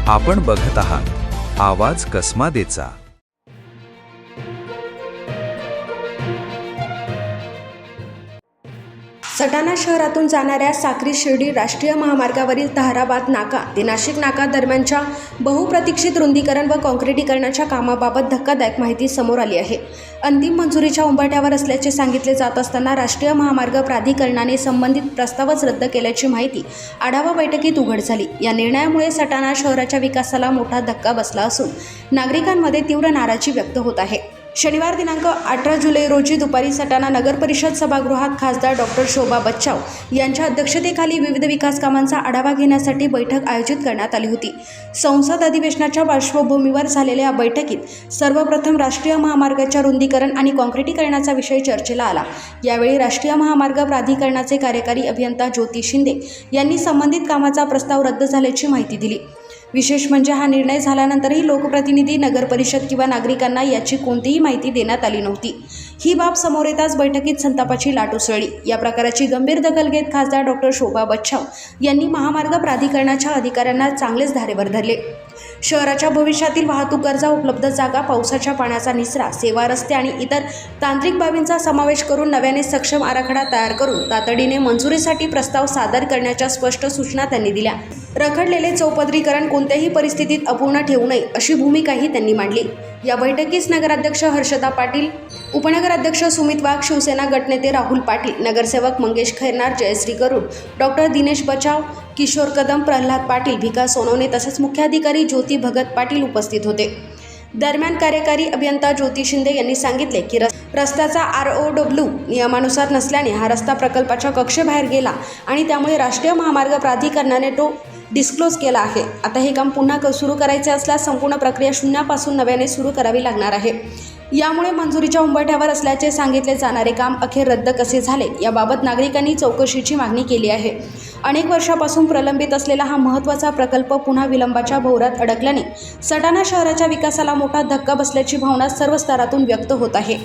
आपण बघत आहात आवाज कसमादेचा। सटाणा शहरातून जाणाऱ्या साक्री शिर्डी राष्ट्रीय महामार्गावरील ताहराबाद नाका ते नाशिक नाका दरम्यानच्या बहुप्रतीक्षित रुंदीकरण व काँक्रिटीकरणाच्या कामाबाबत धक्कादायक माहिती समोर आली आहे। अंतिम मंजुरीच्या उंबरठ्यावर असल्याचे सांगितले जात असताना राष्ट्रीय महामार्ग प्राधिकरणाने संबंधित प्रस्तावच रद्द केल्याची माहिती आढावा बैठकीत उघड झाली। या निर्णयामुळे सटाणा शहराच्या विकासाला मोठा धक्का बसला असून नागरिकांमध्ये तीव्र नाराजी व्यक्त होत आहे। शनिवार दिनांक 18 जुलै रोजी दुपारी सटाणा नगर परिषद सभागृहात खासदार डॉक्टर शोभा बच्चाव यांच्या अध्यक्षतेखाली विविध विकास कामांचा आढावा घेण्यासाठी बैठक आयोजित करण्यात आली होती। संसद अधिवेशनाच्या पार्श्वभूमीवर झालेल्या या बैठकीत सर्वप्रथम राष्ट्रीय महामार्गाच्या रुंदीकरण आणि काँक्रिटीकरणाचा विषय चर्चेला आला। यावेळी राष्ट्रीय महामार्ग प्राधिकरणाचे कार्यकारी अभियंता ज्योती शिंदे यांनी संबंधित कामाचा प्रस्ताव रद्द झाल्याची माहिती दिली। विशेष म्हणजे हा निर्णय झाल्यानंतरही लोकप्रतिनिधी, नगर परिषद किंवा नागरिकांना याची कोणतीही माहिती देण्यात आली नव्हती। ही बाब समोर येताच बैठकीत संतापाची लाट उसळली। या प्रकाराची गंभीर दखल घेत खासदार डॉक्टर शोभा बच्चाव यांनी महामार्ग प्राधिकरणाच्या अधिकाऱ्यांना चांगलेच धारेवर धरले। शहराच्या भविष्यातील वाहतूक गरजा, उपलब्ध जागा, पावसाच्या पाण्याचा निचरा, सेवा रस्ते आणि इतर तांत्रिक बाबींचा समावेश करून नव्याने सक्षम आराखडा तयार करून तातडीने मंजुरीसाठी प्रस्ताव सादर करण्याच्या स्पष्ट सूचना त्यांनी दिल्या। रखडलेले चौपदरीकरण कोणत्याही परिस्थितीत अपूर्ण ठेवू नये अशी भूमिकाही त्यांनी मांडली। या बैठकीस नगराध्यक्ष हर्षदा पाटील, उपनगराध्यक्ष सुमित वाघ, शिवसेना गटनेते राहुल पाटील, नगरसेवक मंगेश खैरनार, जयश्री गरुड, डॉक्टर दिनेश बचाव, किशोर कदम, प्रल्हाद पाटील, भिका सोनवणे तसेच मुख्याधिकारी ज्योती भगत पाटील उपस्थित होते। दरम्यान कार्यकारी अभियंता ज्योती शिंदे यांनी सांगितले की रस्त्याचा ROW नियमानुसार नसल्याने हा रस्ता प्रकल्पाच्या कक्षेबाहेर गेला आणि त्यामुळे राष्ट्रीय महामार्ग प्राधिकरणाने तो डिस्क्लोज केला आहे। आता हे काम पुन्हा सुरू करायचे असल्यास संपूर्ण प्रक्रिया शून्यापासून नव्याने सुरू करावी लागणार आहे। यामुळे मंजुरीच्या उंबरठ्यावर असल्याचे सांगितले जाणारे काम अखेर रद्द कसे झाले याबाबत नागरिकांनी चौकशीची मागणी केली आहे। अनेक वर्षापासून प्रलंबित असलेला हा महत्त्वाचा प्रकल्प पुन्हा विलंबाच्या भोवऱ्यात अडकल्याने सटाणा शहराच्या विकासाला मोठा धक्का बसल्याची भावना सर्व स्तरातून व्यक्त होत आहे।